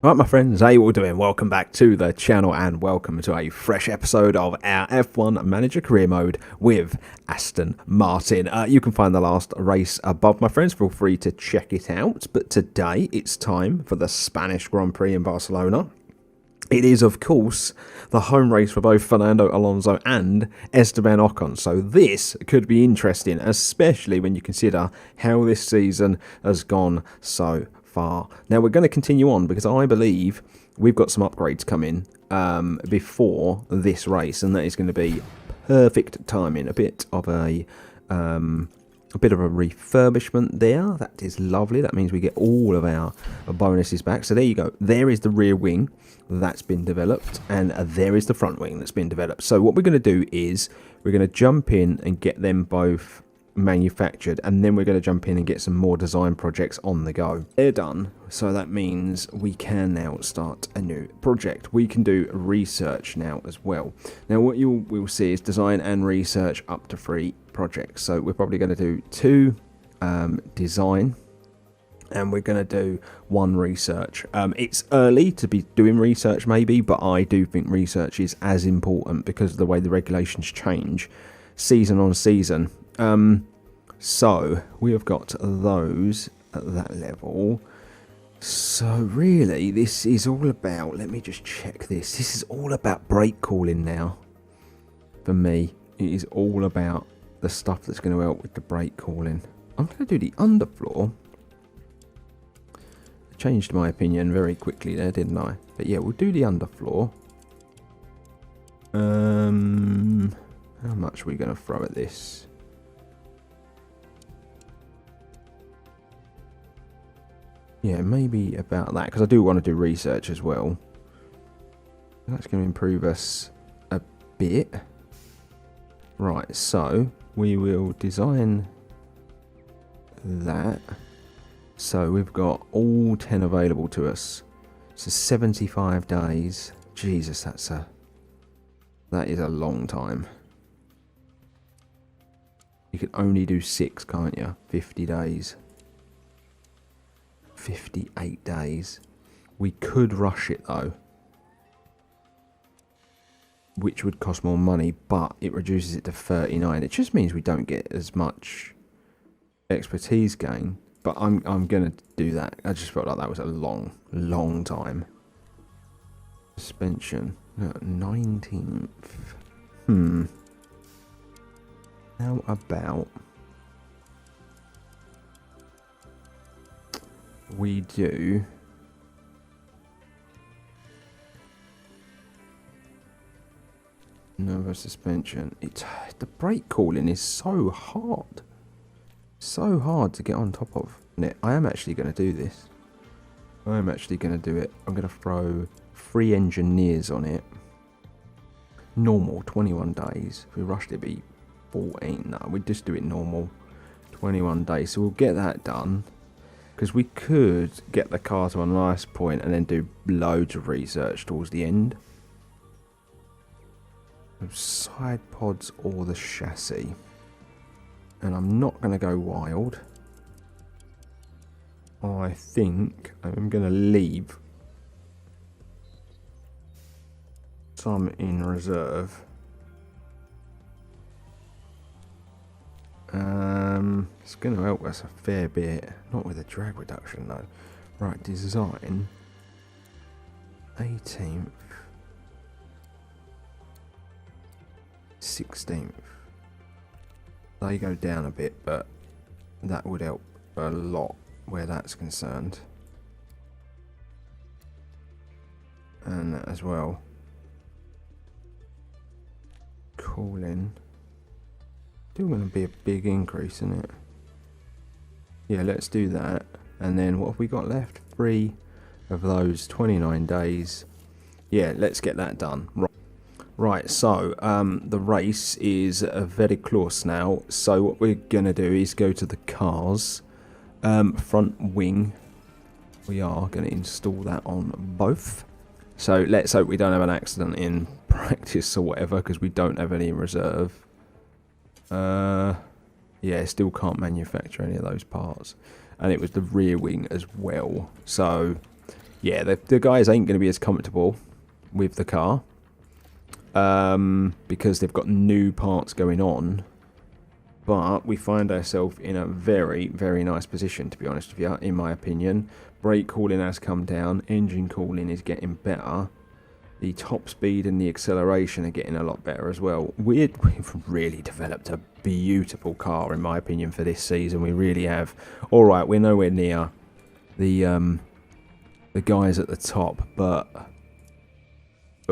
Right, my friends, how you all doing? Welcome back to the channel and welcome to a fresh episode of our F1 Manager Career Mode with Aston Martin. You can find the last race above, my friends. Feel free to check it out. But today it's time for the Spanish Grand Prix in Barcelona. It is, of course, the home race for both Fernando Alonso and Esteban Ocon. So this could be interesting, especially when you consider how this season has gone so far. Now, we're going to continue on because I believe we've got some upgrades coming before this race, and that is going to be perfect timing. A bit of a refurbishment there. That is lovely. That means we get all of our bonuses back. So there you go. There is the rear wing that's been developed, and there is the front wing that's been developed. So what we're going to do is we're going to jump in and get them both manufactured, and then we're going to jump in and get some more design projects on the go. They're done, so that means we can now start a new project. We can do research now as well. Now what you will see is design and research up to 3 projects. So we're probably going to do 2 design, and we're going to do 1 research. It's early to be doing research maybe, but I do think research is as important because of the way the regulations change season on season. So we have got those at that level. So really this is all about, let me just check this. This is all about brake calling now. For me, it is all about the stuff that's going to help with the brake calling. I'm going to do the underfloor. I changed my opinion very quickly there, didn't I? But yeah, we'll do the underfloor. How much are we going to throw at this? Yeah, maybe about that, because I do want to do research as well. That's going to improve us a bit. Right, so we will design that. So we've got all 10 available to us. So 75 days. Jesus, that is a long time. You can only do 6, can't you? 50 days. 58 days. We could rush it though, which would cost more money, but it reduces it to 39. It just means we don't get as much expertise gain, but I'm gonna do that. I just felt like that was a long time. Suspension 19th. How about we do another suspension? The brake calling is so hard to get on top of. I am actually going to do this. I am actually going to do it. I'm going to throw 3 engineers on it. Normal 21 days. If we rushed it'd be 14. No, we'd just do it normal 21 days. So we'll get that done. Because we could get the car to a nice point and then do loads of research towards the end. Side pods or the chassis. And I'm not going to go wild. I think I'm going to leave some in reserve. It's going to help us a fair bit. Not with a drag reduction though. Right, design 18th, 16th. They go down a bit, but that would help a lot where that's concerned. And that as well. Cooling. Still going to be a big increase, isn't it? Yeah, let's do that. And then what have we got left? 3 of those 29 days. Yeah, let's get that done. Right, so the race is very close now. So what we're going to do is go to the cars. Front wing. We are going to install that on both. So let's hope we don't have an accident in practice or whatever, because we don't have any in reserve. Yeah, still can't manufacture any of those parts. And it was the rear wing as well. So yeah, the guys ain't going to be as comfortable with the car because they've got new parts going on. But we find ourselves in a very, very nice position, to be honest with you, in my opinion. Brake cooling has come down. Engine cooling is getting better. The top speed and the acceleration are getting a lot better as well. We've really developed a beautiful car, in my opinion, for this season. We really have. All right, we're nowhere near the guys at the top, but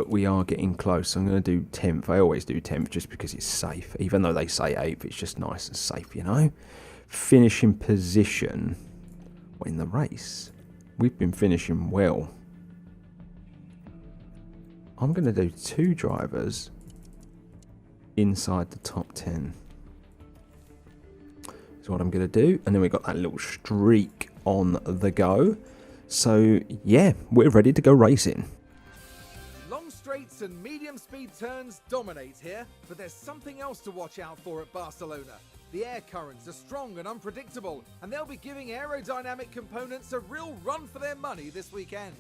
we are getting close. I'm going to do 10th. I always do 10th just because it's safe. Even though they say 8th, it's just nice and safe, you know. Finishing position in the race. We've been finishing well. I'm going to do 2 drivers inside the top 10. That's what I'm going to do. And then we've got that little streak on the go. So, yeah, we're ready to go racing. Long straights and medium speed turns dominate here, but there's something else to watch out for at Barcelona. The air currents are strong and unpredictable, and they'll be giving aerodynamic components a real run for their money this weekend.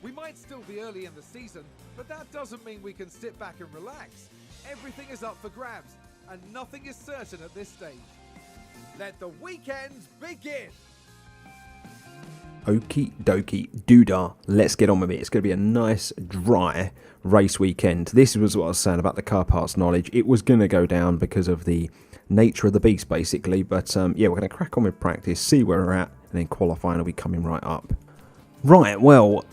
We might still be early in the season, but that doesn't mean we can sit back and relax. Everything is up for grabs, and nothing is certain at this stage. Let the weekend begin! Okie dokie doodah, let's get on with it. It's going to be a nice dry race weekend. This was what I was saying about the car parts knowledge. It was going to go down because of the nature of the beast basically, but yeah, we're going to crack on with practice, see where we're at, and then qualifying will be coming right up. Right, well,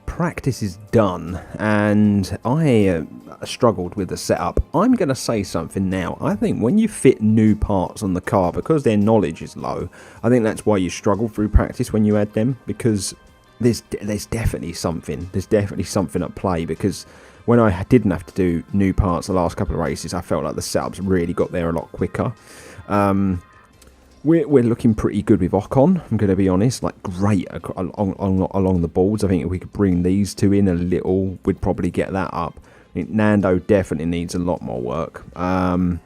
practice is done, and I struggled with the setup. I'm going to say something now. I think when you fit new parts on the car, because their knowledge is low, I think that's why you struggle through practice when you add them, because there's definitely something. There's definitely something at play, because when I didn't have to do new parts the last couple of races, I felt like the setups really got there a lot quicker. We're looking pretty good with Ocon, I'm going to be honest. Like, great along the boards. I think if we could bring these two in a little, we'd probably get that up. I think Nando definitely needs a lot more work. But I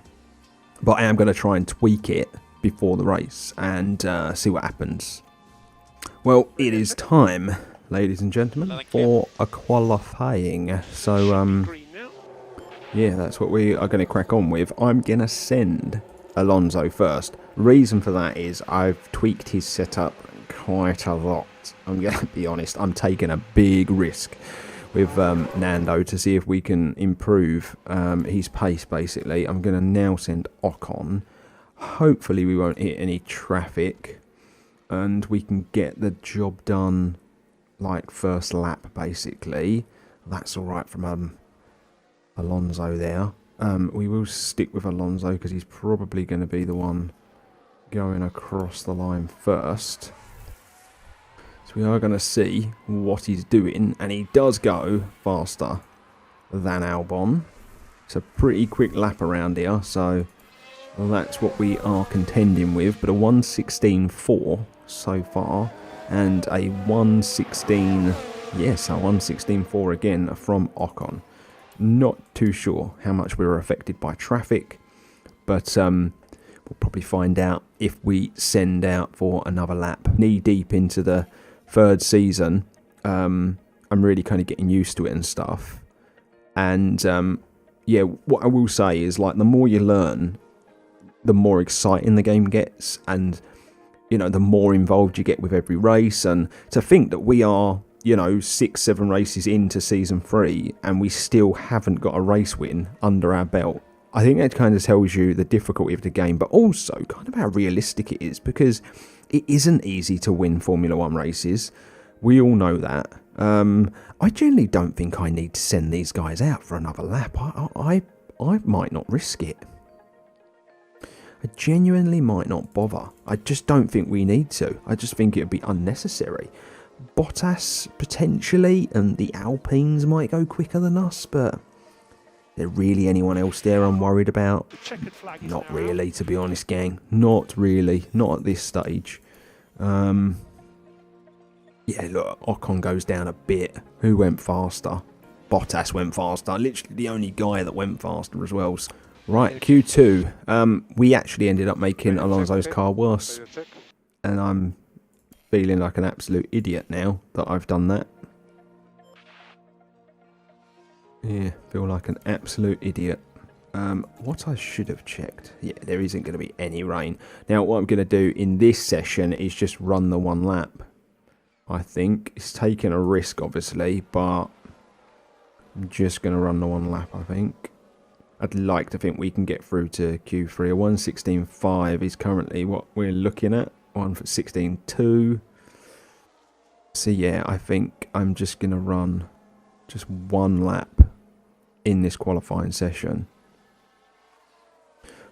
am going to try and tweak it before the race and see what happens. Well, it is time, ladies and gentlemen, for a qualifying. So, yeah, that's what we are going to crack on with. I'm going to send Alonso first. Reason for that is I've tweaked his setup quite a lot. I'm going to be honest, I'm taking a big risk with Nando to see if we can improve his pace basically. I'm going to now send Ocon. Hopefully we won't hit any traffic and we can get the job done like first lap basically. That's alright from Alonso there. We will stick with Alonso because he's probably going to be the one going across the line first. So we are going to see what he's doing, and he does go faster than Albon. It's a pretty quick lap around here, so that's what we are contending with. But a 1:16.4 so far, and a 1:16, yes, a 1:16.4 again from Ocon. Not too sure how much we were affected by traffic, but we'll probably find out if we send out for another lap. Knee deep into the third season, I'm really kind of getting used to it and stuff. And yeah, what I will say is, like, the more you learn, the more exciting the game gets, and you know, the more involved you get with every race. And to think that we are, you know, 6-7 races into season 3 and we still haven't got a race win under our belt, I think that kind of tells you the difficulty of the game, but also kind of how realistic it is, because it isn't easy to win Formula 1 races. We all know that. I generally don't think I need to send these guys out for another lap. I might not risk it. I genuinely might not bother. I just don't think we need to. I just think it would be unnecessary. Bottas potentially, and the Alpines might go quicker than us, but is there really anyone else there I'm worried about? Not really, to be honest, gang. Not really. Not at this stage. Yeah, look, Ocon goes down a bit. Who went faster? Bottas went faster. Literally the only guy that went faster as well. Right, Q2. We actually ended up making Alonso's car worse. And I'm feeling like an absolute idiot now that I've done that. Yeah, feel like an absolute idiot. What I should have checked. Yeah, there isn't going to be any rain. Now, what I'm going to do in this session is just run the one lap. I think it's taking a risk, obviously, but I'm just going to run the one lap, I think. I'd like to think we can get through to Q3. A 1:16.5 is currently what we're looking at. 1:16.2. So, yeah, I think I'm just going to run just one lap in this qualifying session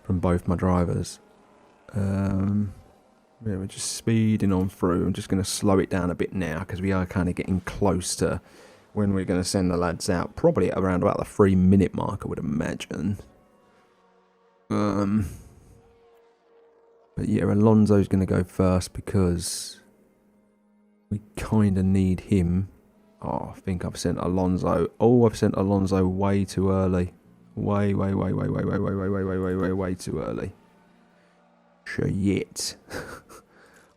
from both my drivers. Yeah, we're just speeding on through. I'm just going to slow it down a bit now because we are kind of getting close to when we're going to send the lads out. Probably around about the 3-minute mark, I would imagine. But yeah, Alonso's going to go first because we kind of need him. Oh, I think I've sent Alonso. Oh, I've sent Alonso way too early. Way too early. Shit.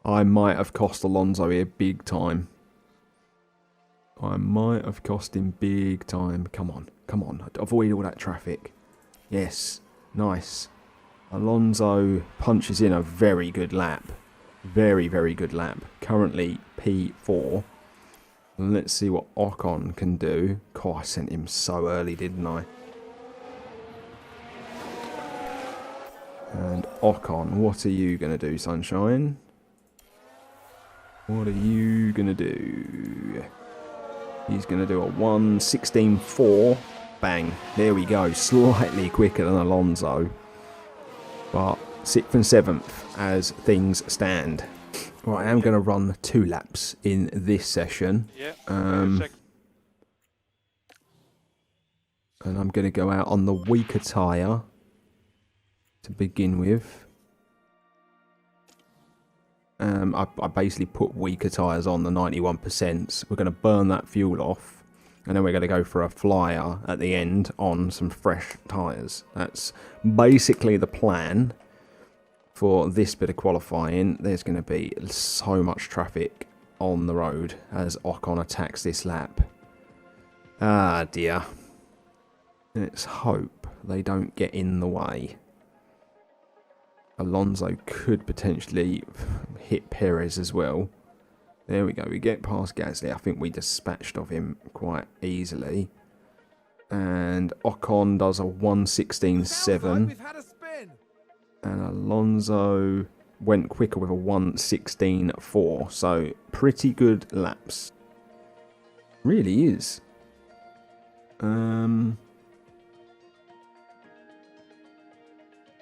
I might have cost Alonso here big time. I might have cost him big time. Come on. Avoid all that traffic. Yes. Nice. Alonso punches in a very good lap. Very good lap. Currently P4. And let's see what Ocon can do. God, I sent him so early, didn't I? And Ocon, what are you going to do, sunshine? What are you going to do? He's going to do a 1:16.4. Bang. There we go. Slightly quicker than Alonso. But 6th and 7th as things stand. Right, I am going to run 2 laps in this session. Yeah. And I'm going to go out on the weaker tyre to begin with. I basically put weaker tyres on the 91%. We're going to burn that fuel off. And then we're going to go for a flyer at the end on some fresh tyres. That's basically the plan for this bit of qualifying. There's going to be so much traffic on the road as Ocon attacks this lap. Ah, dear. Let's hope they don't get in the way. Alonso could potentially hit Perez as well. There we go. We get past Gasly. I think we dispatched of him quite easily. And Ocon does a 1:16.7. And Alonso went quicker with a 1:16.4. So pretty good laps. Really is. I'm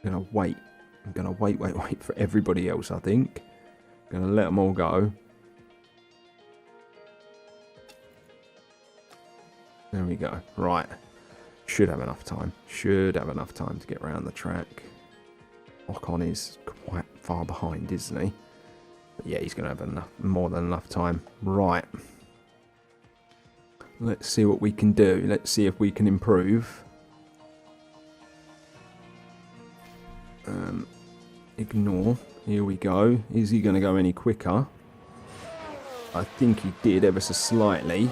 going to wait. I'm going to wait for everybody else, I think. Going to let them all go. There we go. Right. Should have enough time. Should have enough time to get around the track. Ocon is quite far behind, isn't he? But yeah, he's going to have more than enough time. Right. Let's see what we can do. Let's see if we can improve. Ignore. Here we go. Is he going to go any quicker? I think he did ever so slightly.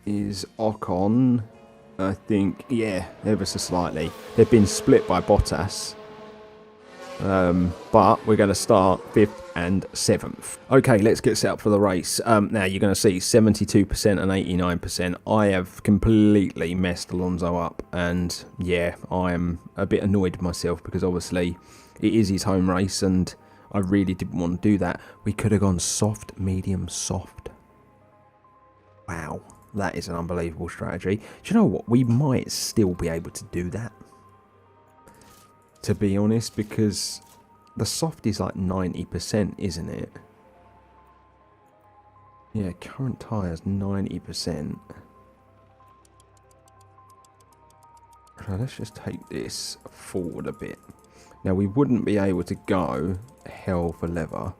Is Ocon? I think, yeah, ever so slightly. They've been split by Bottas. But we're going to start 5th and 7th. Okay, let's get set up for the race. Now, you're going to see 72% and 89%. I have completely messed Alonso up. And, yeah, I am a bit annoyed with myself because, obviously, it is his home race and I really didn't want to do that. We could have gone soft, medium, soft. Wow, that is an unbelievable strategy. Do you know what? We might still be able to do that. To be honest, because the soft is like 90%, isn't it? Yeah, current tyres 90%. Now let's just take this forward a bit. Now we wouldn't be able to go hell for leather.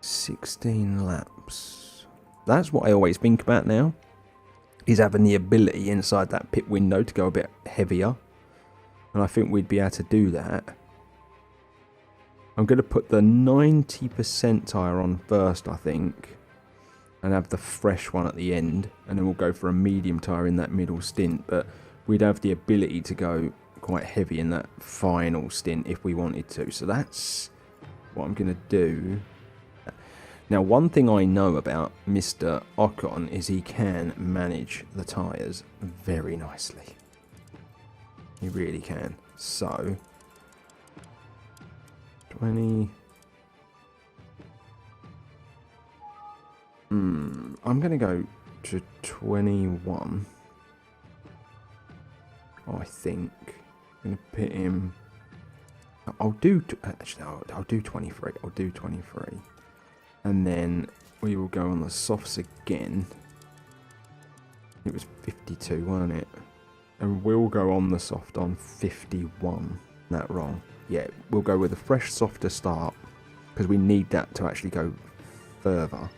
16 laps. That's what I always think about now, is having the ability inside that pit window to go a bit heavier. And I think we'd be able to do that. I'm going to put the 90% tyre on first, I think. And have the fresh one at the end. And then we'll go for a medium tyre in that middle stint. But we'd have the ability to go quite heavy in that final stint if we wanted to. So that's what I'm going to do. Now, one thing I know about Mr. Ocon is he can manage the tyres very nicely. He really can. So, 20. I'm going to go to 21. I think. I'm going to pit him. I'll do. Actually, no, I'll do 23. I'll do 23. And then we will go on the softs again. It was 52, wasn't it? And we'll go on the soft on 51. That wrong. Yeah, we'll go with a fresh soft to start. Because we need that to actually go further.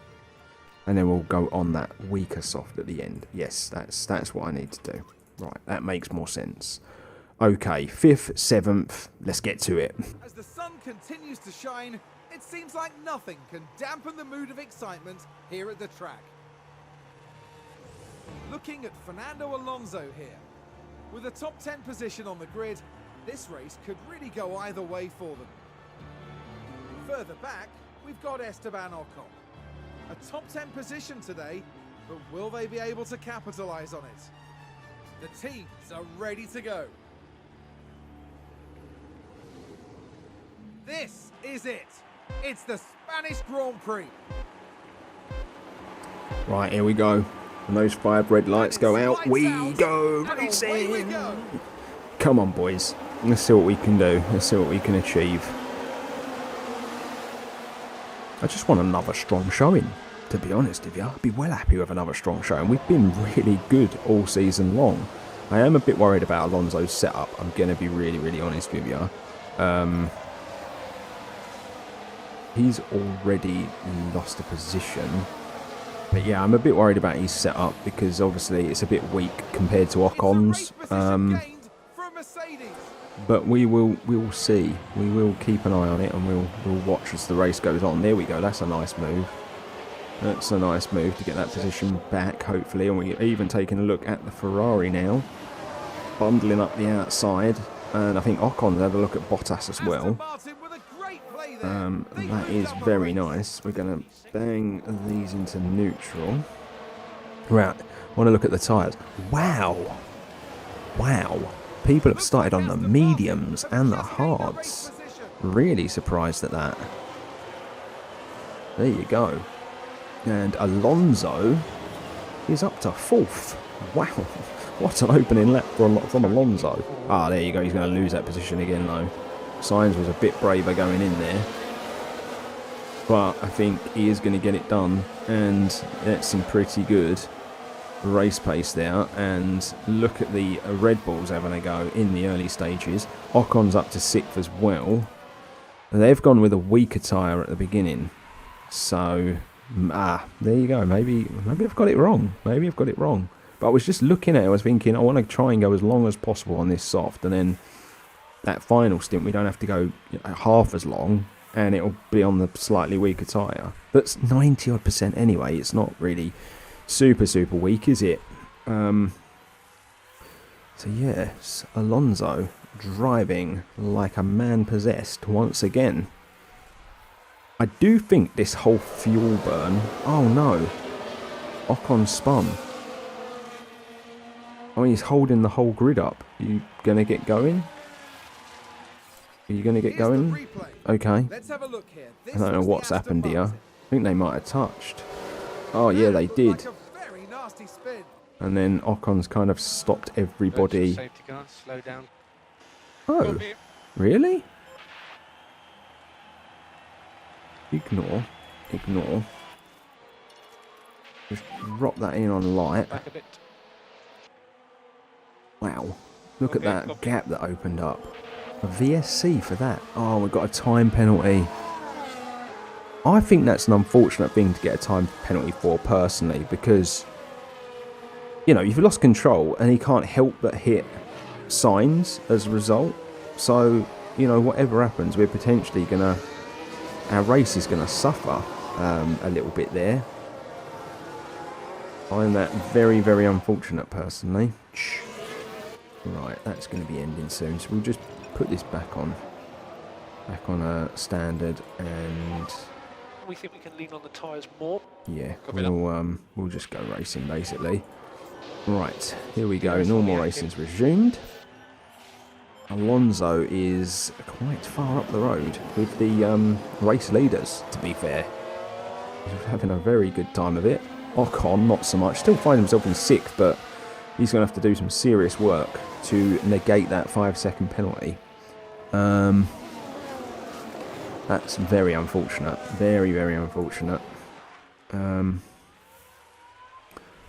And then we'll go on that weaker soft at the end. Yes, that's what I need to do. Right, that makes more sense. Okay, 5th, 7th, let's get to it. As the sun continues to shine, it seems like nothing can dampen the mood of excitement here at the track. Looking at Fernando Alonso here. With a top 10 position on the grid, this race could really go either way for them. Further back, we've got Esteban Ocon. A top 10 position today, but will they be able to capitalize on it? The teams are ready to go. This is it. It's the Spanish Grand Prix. Right, here we go. When those 5 red lights go out, we go racing. Come on, boys. Let's see what we can do. Let's see what we can achieve. I just want another strong showing, to be honest with you. I'd be well happy with another strong showing. We've been really good all season long. I am a bit worried about Alonso's setup. I'm going to be really, really honest with you. He's already lost a position. But yeah, I'm a bit worried about his setup because obviously it's a bit weak compared to Ocon's. But we will see. We will keep an eye on it and we'll watch as the race goes on. There we go. That's a nice move. That's a nice move to get that position back, hopefully. And we're even taking a look at the Ferrari now. Bundling up the outside. And I think Ocon's had a look at Bottas as well. That is very nice. We're going to bang these into neutral. Right. Want to look at the tyres. Wow. Wow. People have started on the mediums and the hards. Really surprised at that. There you go. And Alonso is up to 4th. Wow. What an opening lap from Alonso. Ah, there you go. He's going to lose that position again, though. Sainz was a bit braver going in there. But I think he is going to get it done. And that's some pretty good race pace there. And look at the Red Bulls having a go in the early stages. Ocon's up to 6th as well. They've gone with a weaker tyre at the beginning. So, there you go. Maybe I've got it wrong. Maybe I've got it wrong. But I was just looking at it. I was thinking, I want to try and go as long as possible on this soft. And then that final stint, we don't have to go half as long. And it'll be on the slightly weaker tyre. That's 90% anyway. It's not really super weak, is it? So yes, Alonso driving like a man possessed once again. I do think this whole fuel burn... Oh no. Ocon spun. Oh, he's holding the whole grid up. You going to get going? Are you going to get going? Okay. Let's have a look here. I don't know what's happened here. I think they might have touched. Oh yeah, they did. Like a very nasty spin. And then Ocon's kind of stopped everybody. Safety car, slow down. Oh, really? Ignore. Just drop that in on light. Back a bit. Wow. Look at that gap that opened up. A VSC for that. Oh, we've got a time penalty. I think that's an unfortunate thing to get a time penalty for, personally, because, you know, you've lost control and he can't help but hit signs as a result. So, you know, whatever happens, we're potentially going to... Our race is going to suffer a little bit there. I find that very, very unfortunate, personally. Right, that's going to be ending soon, so we'll just put this back on a standard, and we think we can lean on the tyres more. Yeah, we'll just go racing, basically. Right, here we go. Normal racing's resumed. Alonso is quite far up the road with the race leaders, to be fair. He's having a very good time of it. Ocon, not so much. Still finds himself in 6th, but he's going to have to do some serious work to negate that 5-second penalty. That's very unfortunate. Very, very unfortunate.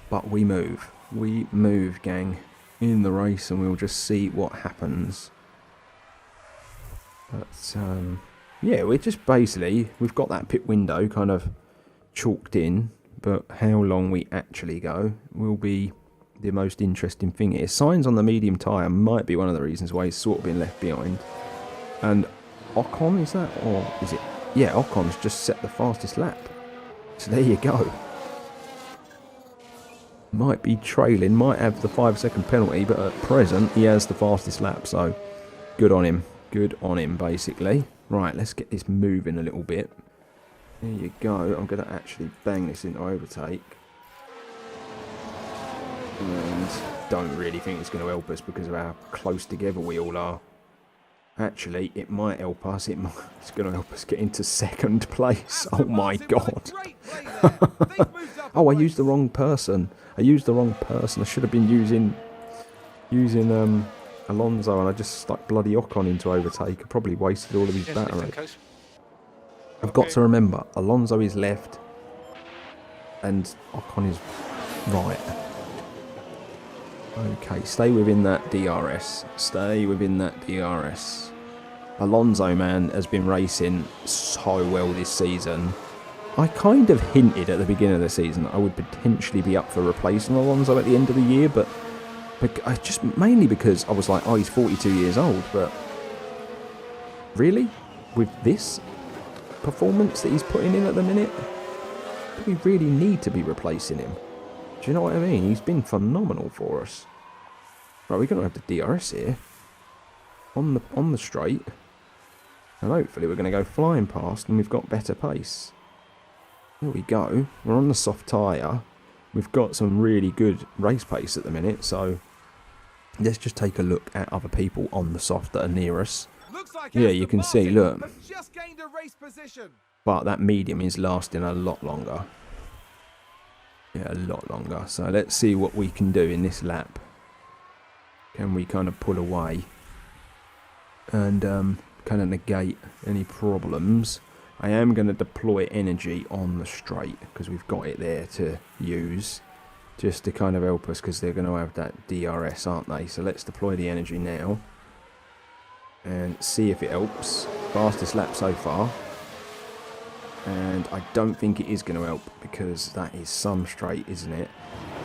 But we move. We move, gang, in the race, and we'll just see what happens. But, yeah, we're just basically... We've got that pit window kind of chalked in, but how long we actually go will be the most interesting thing here. Signs on the medium tyre might be one of the reasons why he's sort of been left behind. And Ocon, is that? Or is it? Yeah, Ocon's just set the fastest lap. So there you go. Might be trailing, might have the 5-second penalty, but at present he has the fastest lap. So good on him. Good on him, basically. Right, let's get this moving a little bit. There you go. I'm going to actually bang this into overtake. And don't really think it's going to help us because of how close together we all are. Actually, it might help us. It's going to help us get into 2nd place. Oh my god. Oh, I used the wrong person. I should have been using Alonso, and I just stuck bloody Ocon into overtake. I probably wasted all of his battery. I've got to remember, Alonso is left and Ocon is right. Okay, stay within that DRS. Stay within that DRS. Alonso, man, has been racing so well this season. I kind of hinted at the beginning of the season that I would potentially be up for replacing Alonso at the end of the year, but I just mainly because I was like, oh, he's 42 years old, but really? With this performance that he's putting in at the minute? Do we really need to be replacing him? Do you know what I mean? He's been phenomenal for us. Right, we're going to have the DRS here. On the straight. And hopefully we're going to go flying past and we've got better pace. There we go. We're on the soft tyre. We've got some really good race pace at the minute, so let's just take a look at other people on the soft that are near us. Like yeah, you can see, look. Just gained a race position. But that medium is lasting a lot longer. Yeah, a lot longer. So let's see what we can do in this lap. Can we kind of pull away and kind of negate any problems? I am going to deploy energy on the straight because we've got it there to use just to kind of help us because they're going to have that DRS, aren't they? So let's deploy the energy now and see if it helps. Fastest lap so far. And I don't think it is going to help because that is some straight, isn't it?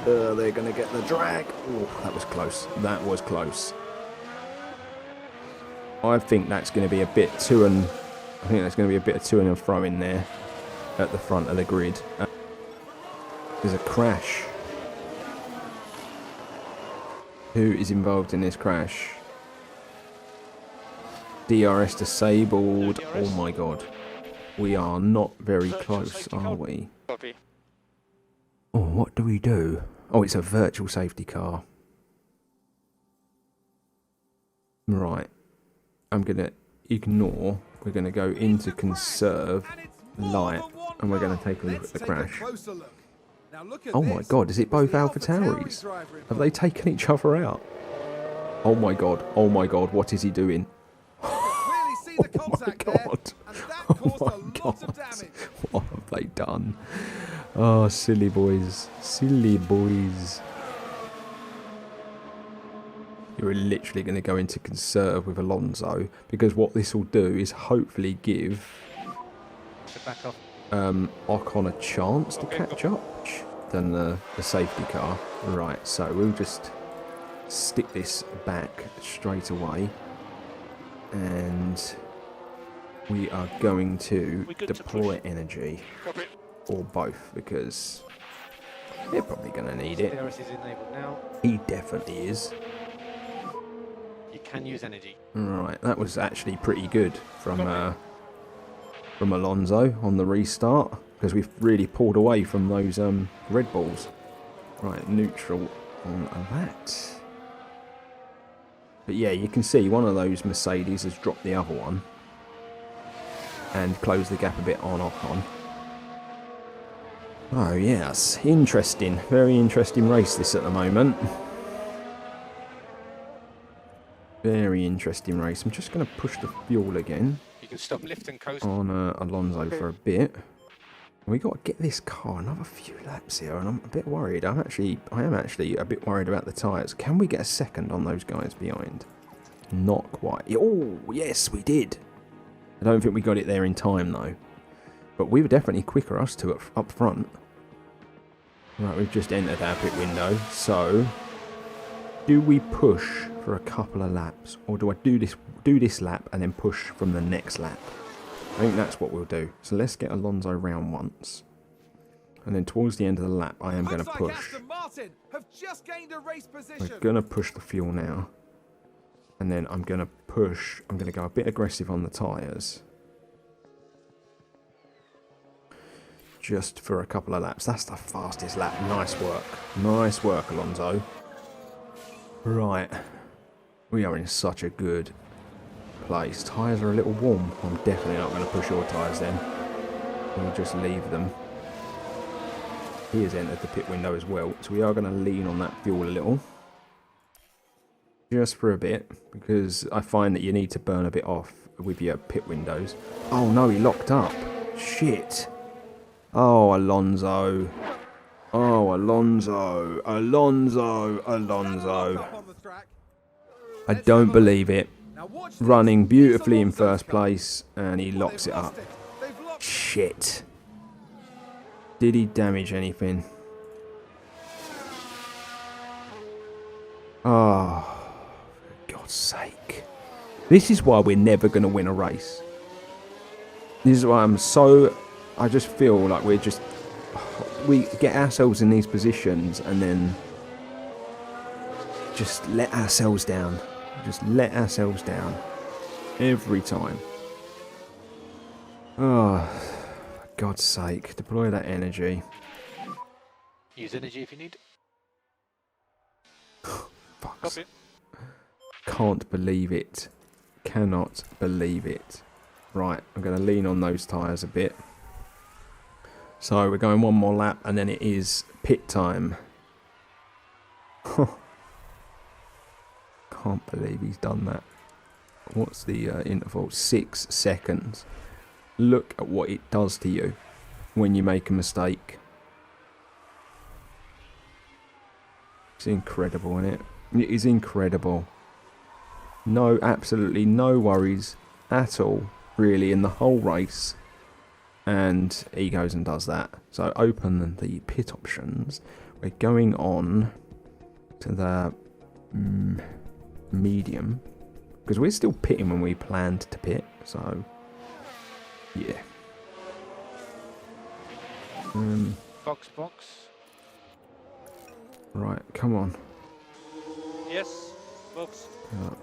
They're going to get the drag. Oh, that was close. That was close. I think that's going to be a bit to and fro in there at the front of the grid. There's a crash. Who is involved in this crash? DRS disabled. Oh my god. We are not very close, are we? Oh, what do we do? Oh, it's a virtual safety car. Right. I'm going to ignore. We're going to go into conserve light and we're going to take a look at the crash. Oh my god, is it both AlphaTauris? Have they taken each other out? Oh my god, what is he doing? Oh my god. Oh my god. What have they done? Oh, silly boys. Silly boys. You're literally going to go into conserve with Alonso because what this will do is hopefully give... Back off. Ocon a chance to catch up than the safety car. Right, so we'll just stick this back straight away. And we are going to deploy energy. Or both, because they're probably going to need it. DRS is enabled now. He definitely is. You can use energy. Right, that was actually pretty good from Alonso on the restart, because we've really pulled away from those Red Bulls. Right, neutral on that. But yeah, you can see one of those Mercedes has dropped the other one and closed the gap a bit on Ocon. Oh yes, interesting, very interesting race this at the moment. Very interesting race. I'm just going to push the fuel again. You can stop, lift and coast. On Alonso for a bit. We got to get this car another few laps here, and I'm a bit worried. I am actually a bit worried about the tyres. Can we get a second on those guys behind? Not quite. Oh, yes, we did. I don't think we got it there in time, though. But we were definitely quicker, us two, up front. Right, we've just entered our pit window. So, do we push for a couple of laps? Or do I do this lap and then push from the next lap? I think that's what we'll do. So let's get Alonso round once. And then towards the end of the lap, I am going to push. Aston Martin have just gained a race position. We're going to push the fuel now. And then I'm going to push. I'm going to go a bit aggressive on the tyres. Just for a couple of laps. That's the fastest lap. Nice work. Nice work, Alonso. Right. We are in such a good place. Tyres are a little warm. I'm definitely not going to push your tyres then. We'll just leave them. He has entered the pit window as well. So we are going to lean on that fuel a little. Just for a bit. Because I find that you need to burn a bit off with your pit windows. Oh no, he locked up. Shit. Oh, Alonso. Oh, Alonso. Alonso. Alonso. I don't believe it. Running beautifully in first place, and he locks it up. Shit. Did he damage anything? Oh, for God's sake. This is why we're never going to win a race. This is why I just feel like we get ourselves in these positions and then just let ourselves down. Just let ourselves down. Every time. Oh, for God's sake. Deploy that energy. Use energy if you need. Fuck. Can't believe it. Cannot believe it. Right, I'm going to lean on those tyres a bit. So we're going one more lap and then it is pit time. Can't believe he's done that. What's the interval? 6 seconds. Look at what it does to you when you make a mistake. It's incredible, isn't it? It is incredible. No, absolutely no worries at all, really, in the whole race. And he goes and does that. So open the pit options. We're going on to the medium. Because we're still pitting when we planned to pit. So, yeah. Box. Right, come on. Yes, box.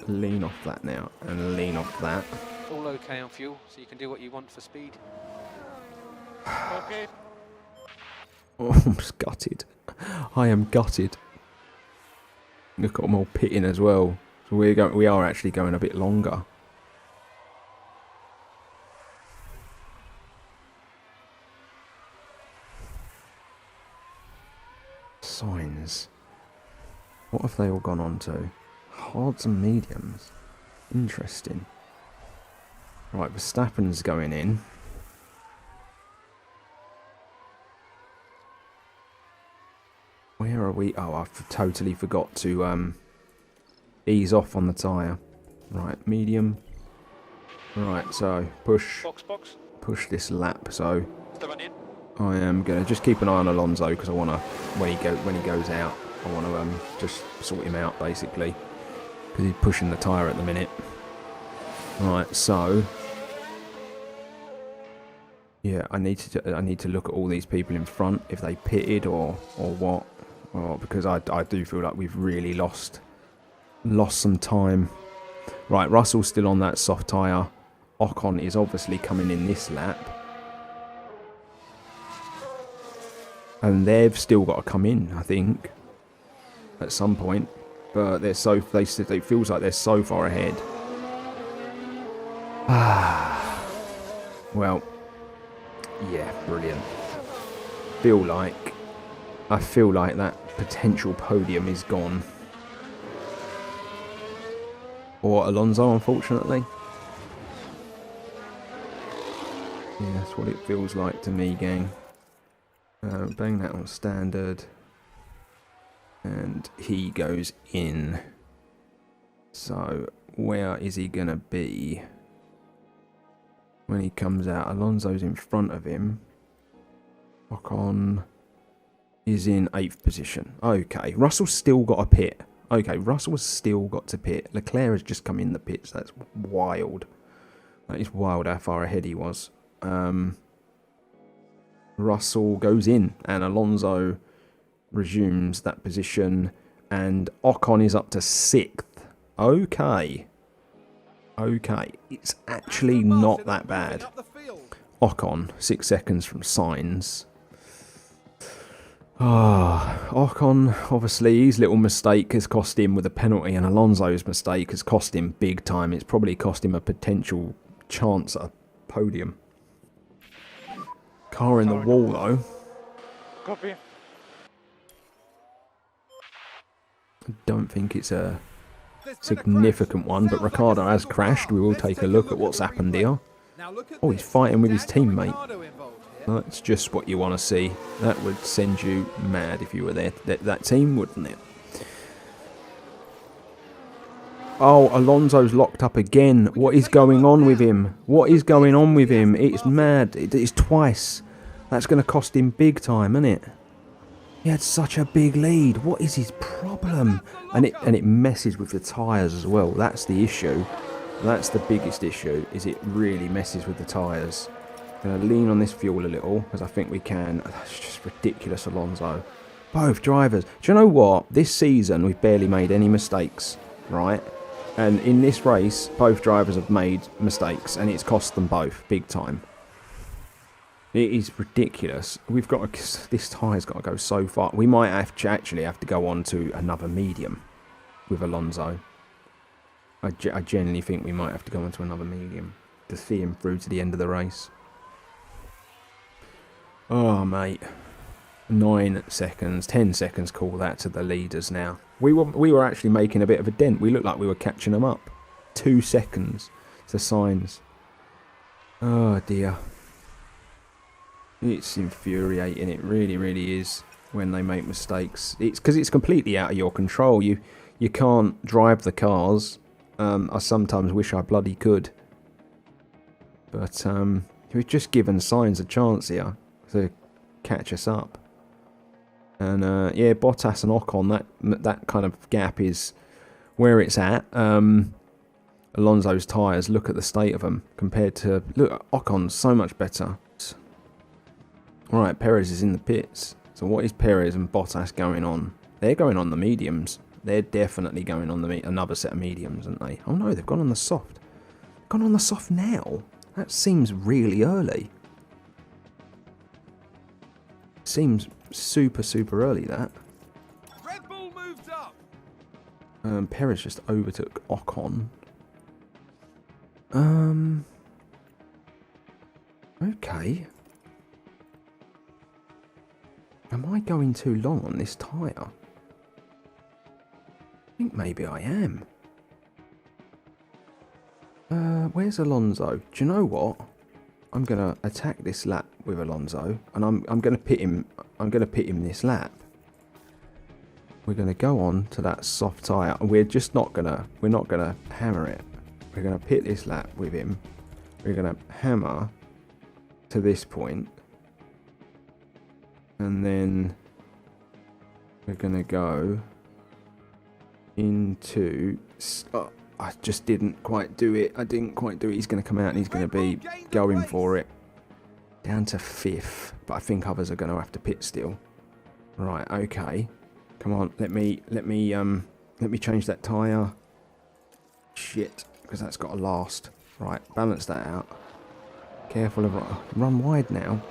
Lean off that now. And lean off that. All okay on fuel, so you can do what you want for speed. Okay. Oh, I'm just gutted. I am gutted. Look at them all pitting as well. So we are actually going a bit longer. Signs. What have they all gone on to? Hards and mediums. Interesting. Right, Verstappen's going in. Where are we? Oh, I've totally forgot to ease off on the tyre. Right, medium. Right, so push Box. push this lap. So Esteban in. I am gonna just keep an eye on Alonso because I want to, when he goes out, I want to just sort him out basically because he's pushing the tyre at the minute. Right, so yeah, I need to look at all these people in front if they pitted or what, because I do feel like we've really lost some time. Right, Russell's still on that soft tyre. Ocon is obviously coming in this lap. And they've still got to come in, I think, at some point. But it feels like they're so far ahead. Well, yeah, brilliant. I feel like that potential podium is gone. Or Alonso, unfortunately. Yeah, that's what it feels like to me, gang. Bang that on standard. And he goes in. So, where is he going to be when he comes out? Alonso's in front of him. Ocon is in 8th position. Okay, Russell's still got a pit. Okay, Russell's still got to pit. Leclerc has just come in the pits. That's wild. That is wild how far ahead he was. Russell goes in and Alonso resumes that position and Ocon is up to 6th. Okay, it's actually not that bad. Ocon 6 seconds from Sainz. Ocon, obviously his little mistake has cost him with a penalty, and Alonso's mistake has cost him big time. It's probably cost him a potential chance at a podium. Car in the wall though. Copy. I don't think it's a significant one, but Ricciardo has crashed. We will take a look at what's happened here. Oh, he's fighting with his teammate. That's just what you want to see. That would send you mad if you were there. That team, wouldn't it? Oh, Alonso's locked up again. What is going on with him? What is going on with him? It's mad. It's twice. That's going to cost him big time, isn't it? He had such a big lead. What is his problem? And it messes with the tyres as well. That's the issue. That's the biggest issue, is it really messes with the tyres. Going to lean on this fuel a little, because I think we can. That's just ridiculous, Alonso. Both drivers. Do you know what? This season, we've barely made any mistakes, right? And in this race, both drivers have made mistakes, and it's cost them both big time. It is ridiculous. We've got to, this tyre's got to go so far. We might actually have to go on to another medium with Alonso. I genuinely think we might have to go on to another medium to see him through to the end of the race. Oh, mate. 9 seconds, 10 seconds, call that to the leaders now. We were actually making a bit of a dent. We looked like we were catching them up. 2 seconds to Sainz. Oh, dear. It's infuriating. It really, really is when they make mistakes. It's because it's completely out of your control. You can't drive the cars. I sometimes wish I bloody could. But we've just given Sainz a chance here to catch us up. And yeah, Bottas and Ocon, that kind of gap is where it's at. Alonso's tyres, look at the state of them compared to... Look, Ocon's so much better. Alright, Perez is in the pits. So what is Perez and Bottas going on? They're going on the mediums. They're definitely going on another set of mediums, aren't they? Oh no, they've gone on the soft. Gone on the soft now? That seems really early. Seems super, super early, that. Red Bull moved up. Perez just overtook Ocon. Okay. Am I going too long on this tyre? I think maybe I am. Where's Alonso? Do you know what? I'm gonna attack this lap with Alonso, and I'm gonna pit him. I'm gonna pit him this lap. We're gonna go on to that soft tyre, and we're not gonna hammer it. We're gonna pit this lap with him. We're gonna hammer to this point, And then we're going to go into... Oh, I just didn't quite do it. I didn't quite do it. He's going to come out and he's going to be going for it. Down to 5th. But I think others are going to have to pit still. Right, okay. Come on, let me change that tyre. Shit, because that's got to last. Right, balance that out. Careful of... Run wide now.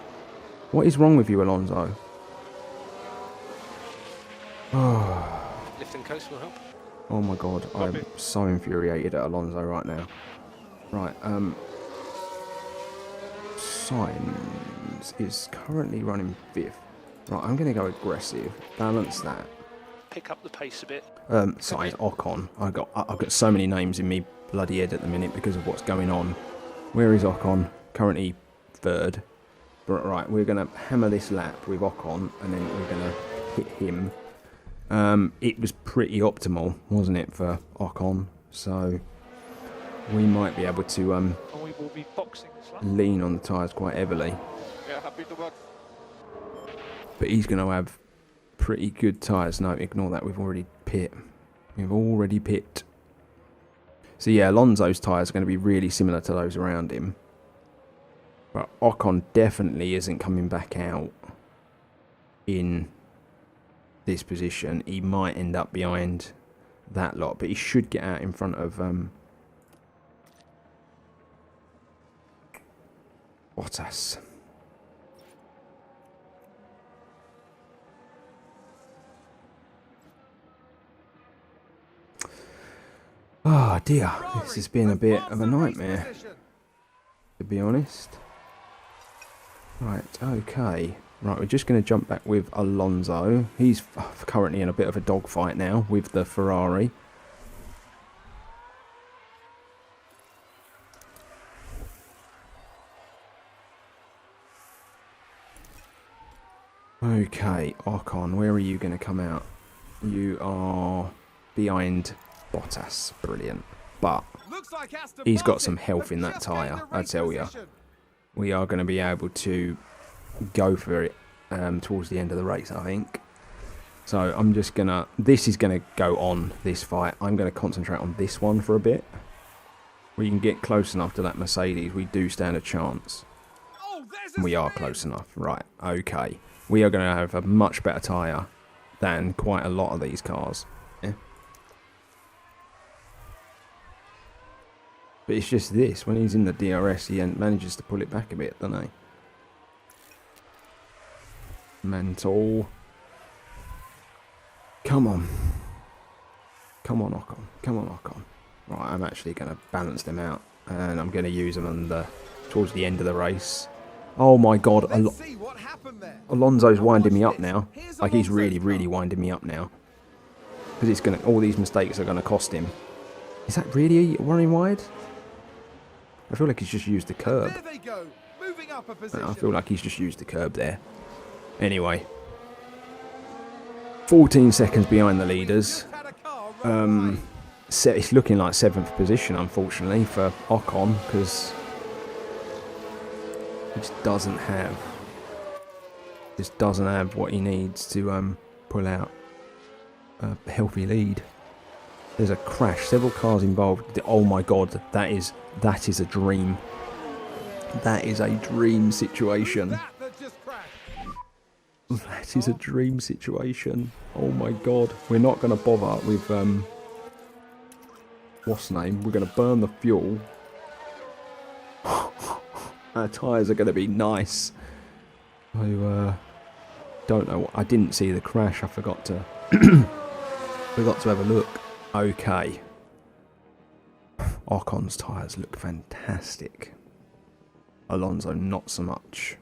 What is wrong with you, Alonso? Lift and coast will help. Oh my god, I'm so infuriated at Alonso right now. Right, Sainz is currently running 5th. Right, I'm going to go aggressive. Balance that. Pick up the pace a bit. Sainz, Ocon. I've got so many names in me bloody head at the minute because of what's going on. Where is Ocon? Currently 3rd. But right, we're going to hammer this lap with Ocon and then we're going to hit him. It was pretty optimal, wasn't it, for Ocon? So we might be able to And we will be boxing this lap. lean on the tyres quite heavily. Yeah, happy to work. But he's going to have pretty good tyres. No, ignore that. We've already pit. We've already pit. So yeah, Alonso's tyres are going to be really similar to those around him. But Ocon definitely isn't coming back out in this position. He might end up behind that lot, but he should get out in front of Bottas. Oh dear, this has been a bit of a nightmare, to be honest. Right, okay. Right, we're just going to jump back with Alonso. He's currently in a bit of a dogfight now with the Ferrari. Okay, Ocon, where are you going to come out? You are behind Bottas. Brilliant. But he's got some health in that tyre, I tell you. We are going to be able to go for it towards the end of the race, I think. So I'm just going to... This is going to go on, this fight. I'm going to concentrate on this one for a bit. We can get close enough to that Mercedes. We do stand a chance. We are close enough. Right, okay. We are going to have a much better tyre than quite a lot of these cars. Yeah. But it's just this. When he's in the DRS, he manages to pull it back a bit, doesn't he? Mental. Come on. Come on, Ocon. Come on, Ocon. Right, I'm actually going to balance them out. And I'm going to use them on towards the end of the race. Oh my god. Alonso's winding me up now. Like, he's really, really winding me up now. Because it's going to... All these mistakes are going to cost him. Is that really running wide? I feel like he's just used the curb. There they go. Moving up a position. I feel like he's just used the curb there. Anyway. 14 seconds behind the leaders. It's looking like 7th position, unfortunately, for Ocon, because he just doesn't have what he needs to pull out a healthy lead. There's a crash, several cars involved. Oh my god, that is a dream. That is a dream situation. That is a dream situation. Oh my god. We're not going to bother with what's the name? We're going to burn the fuel. Our tyres are going to be nice. I don't know. I didn't see the crash. I forgot to forgot to have a look. Okay. Ocon's tyres look fantastic. Alonso not so much.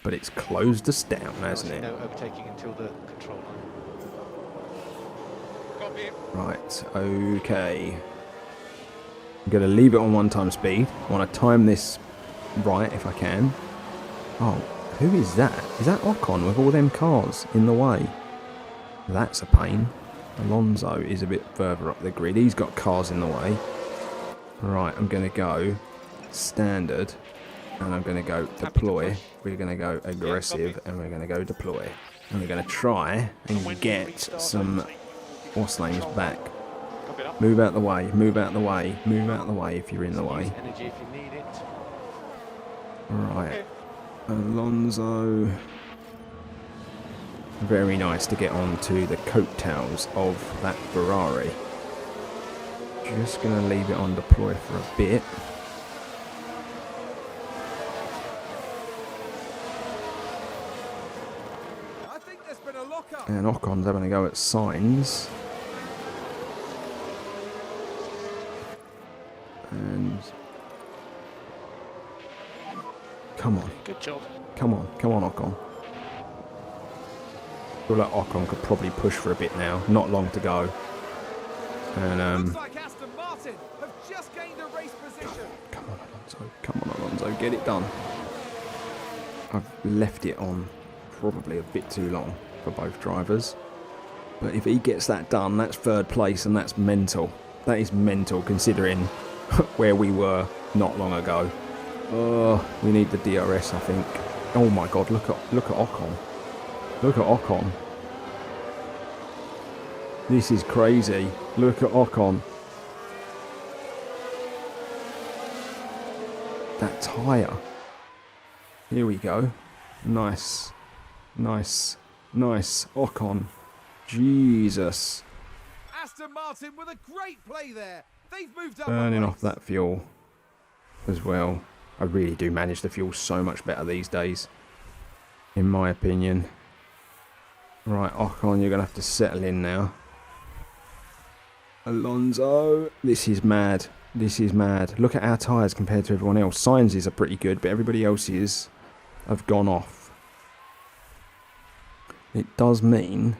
But it's closed us down, hasn't it? No overtaking until the control line. Copy. Right, okay. I'm going to leave it on 1 speed. I want to time this right if I can. Oh, who is that? Is that Ocon with all them cars in the way? That's a pain. Alonso is a bit further up the grid. He's got cars in the way. Right, I'm going to go standard. And I'm going to go deploy. We're going to go aggressive, and we're going to go deploy. And we're going to try and get some horse lanes back. Move out the way, move out the way, move out the way if you're in the way. Energy if you need it. Right, Alonso. Very nice to get onto the coattails of that Ferrari. Just going to leave it on deploy for a bit. I think there's been a lock-up. And Ocon's having a go at signs. And come on, Good job. come on, come on, Ocon. I feel like Ocon could probably push for a bit now. Not long to go. And Looks like Aston Martin have just gained a race position. come on, Alonso. Come on, Alonso. Get it done. I've left it on probably a bit too long for both drivers. But if he gets that done, that's third place, and that's mental. That is mental considering where we were not long ago. Oh, we need the DRS, I think. Oh my God! Look at Ocon. Look at Ocon. This is crazy. Look at Ocon. That tyre. Here we go. Nice. Nice. Nice. Ocon. Jesus. Aston Martin with a great play there. They've moved up. Burning off that fuel as well. I really do manage the fuel so much better these days, in my opinion. Right, Ocon, you're going to have to settle in now. Alonso, this is mad. This is mad. Look at our tyres compared to everyone else. Sainz's are pretty good, but everybody else's have gone off. It does mean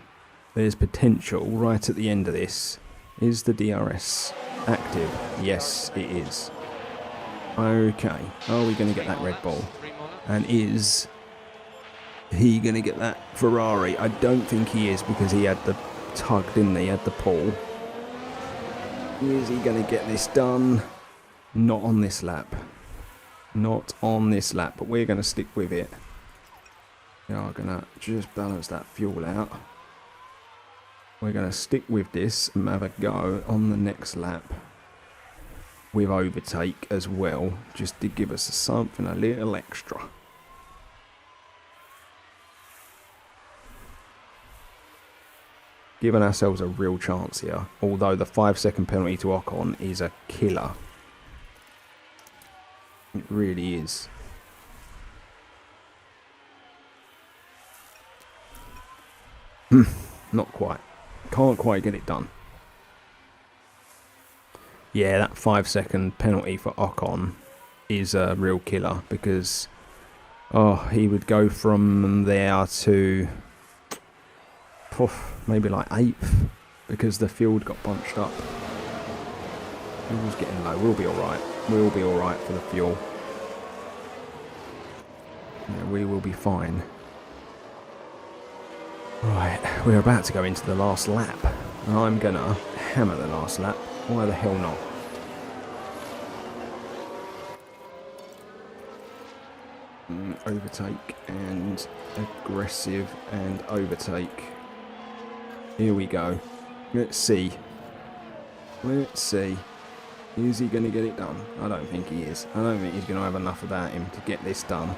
there's potential right at the end of this. Is the DRS active? Yes, it is. Okay. Are we going to get that Red Bull? And is he going to get that Ferrari? I don't think he is, because he had the tug, didn't he? He had the pull. Is he going to get this done? Not on this lap. Not on this lap, but we're going to stick with it. We are going to just balance that fuel out. We're going to stick with this and have a go on the next lap with overtake as well, just to give us something a little extra. Giving ourselves a real chance here, although the 5-second penalty to Ocon is a killer. It really is. Not quite. Can't quite get it done. Yeah, that 5-second penalty for Ocon is a real killer, because he would go from there to maybe like 8th, because the field got bunched up. Fuel's getting low. We'll be alright. We'll be alright for the fuel. Yeah, we will be fine. Right, we're about to go into the last lap. And I'm gonna hammer the last lap. Why the hell not? Overtake and aggressive and overtake. Here we go. Let's see. Let's see. Is he going to get it done? I don't think he is. I don't think he's going to have enough about him to get this done.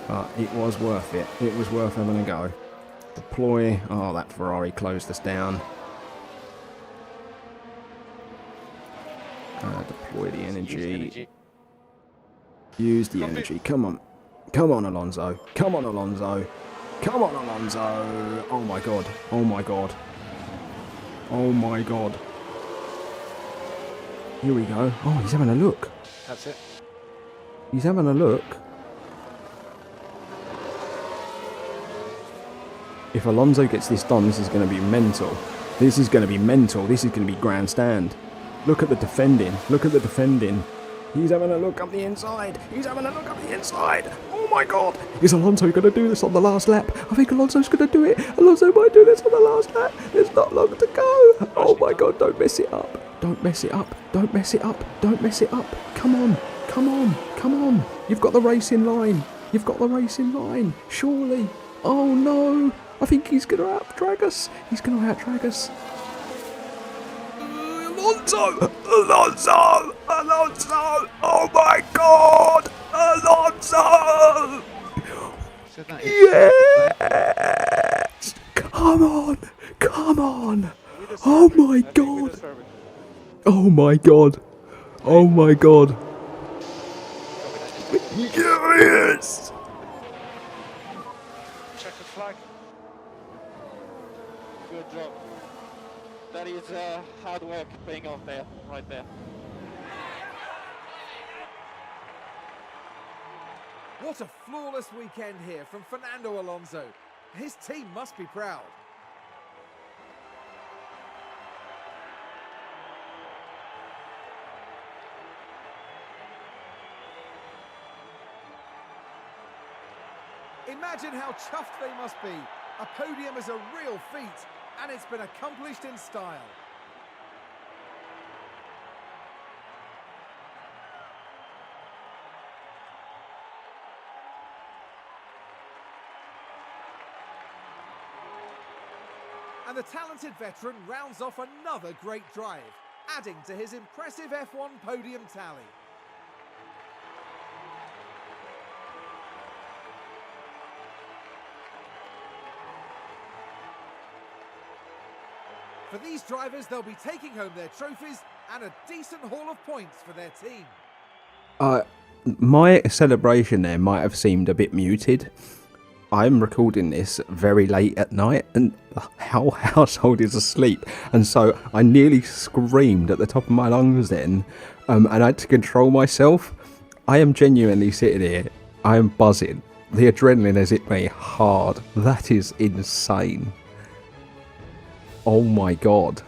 But it was worth it. It was worth having a go. Deploy. Oh, that Ferrari closed us down. Deploy the energy. Use the energy. Come on. Come on, Alonso. Come on, Alonso. Come on, Alonso. Oh, my God. Oh, my God. Oh, my God. Here we go. Oh, he's having a look. That's it. He's having a look. If Alonso gets this done, this is going to be mental. This is going to be mental. This is going to be grandstand. Look at the defending. Look at the defending. He's having a look up the inside. He's having a look up the inside. Oh my God. Is Alonso going to do this on the last lap? I think Alonso's going to do it. Alonso might do this on the last lap. There's not long to go. Oh my God. Don't mess it up. Don't mess it up. Don't mess it up. Don't mess it up. Come on. Come on, come on. You've got the race in line. You've got the race in line. Surely. Oh no. I think he's going to out-drag us. He's going to out-drag us. Alonso! Alonso! Alonso! Oh my God! Alonso! So that Yes! Come on! Come on! Oh my God! Oh my God! Oh my God! Yes! Checkered flag. Good job. That is hard work paying off there, right there. What a flawless weekend here from Fernando Alonso. His team must be proud. Imagine how chuffed they must be. A podium is a real feat, and it's been accomplished in style. And the talented veteran rounds off another great drive, adding to his impressive F1 podium tally. For these drivers, they'll be taking home their trophies and a decent haul of points for their team. My celebration there might have seemed a bit muted. I'm recording this very late at night and our household is asleep. And so I nearly screamed at the top of my lungs then. And I had to control myself. I am genuinely sitting here. I am buzzing. The adrenaline has hit me hard. That is insane. Oh my God.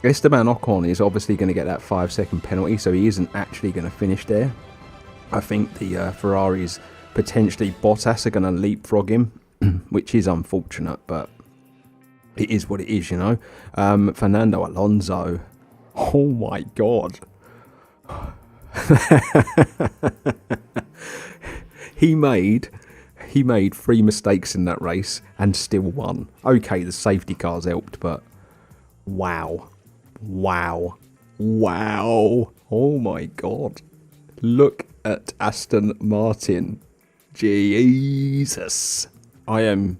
Esteban Ocon is obviously going to get that 5-second penalty, so he isn't actually going to finish there. I think the Ferraris, potentially Bottas, are going to leapfrog him, which is unfortunate, but it is what it is, you know. Fernando Alonso. Oh my God. He made 3 mistakes in that race and still won. Okay, the safety cars helped, but wow. Wow. Wow. Oh my God. Look at Aston Martin. Jesus. I am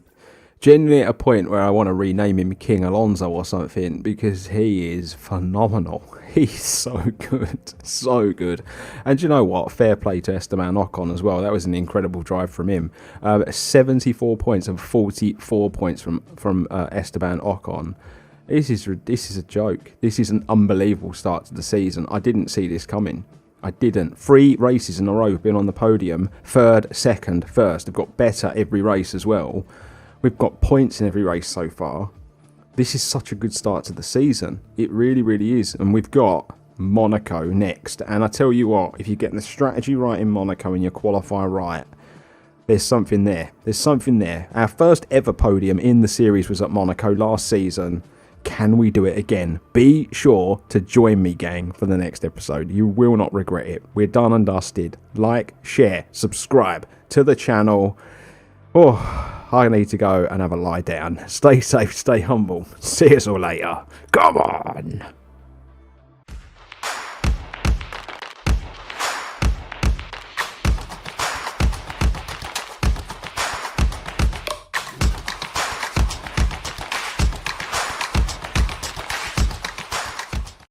genuinely at a point where I want to rename him King Alonso or something, because he is phenomenal. He's so good. So good. And you know what? Fair play to Esteban Ocon as well. That was an incredible drive from him. 74 points and 44 points from Esteban Ocon. This is a joke. This is an unbelievable start to the season. I didn't see this coming. I didn't. 3 races in a row we've been on the podium. 3rd, 2nd, 1st. We've got better every race as well. We've got points in every race so far. This is such a good start to the season. It really, really is. And we've got Monaco next. And I tell you what, if you're getting the strategy right in Monaco and you qualify right, there's something there. There's something there. Our first ever podium in the series was at Monaco last season. Can we do it again? Be sure to join me, gang, for the next episode. You will not regret it. We're done and dusted. Like, share, subscribe to the channel. Oh, I need to go and have a lie down. Stay safe, stay humble. See us all later. Come on.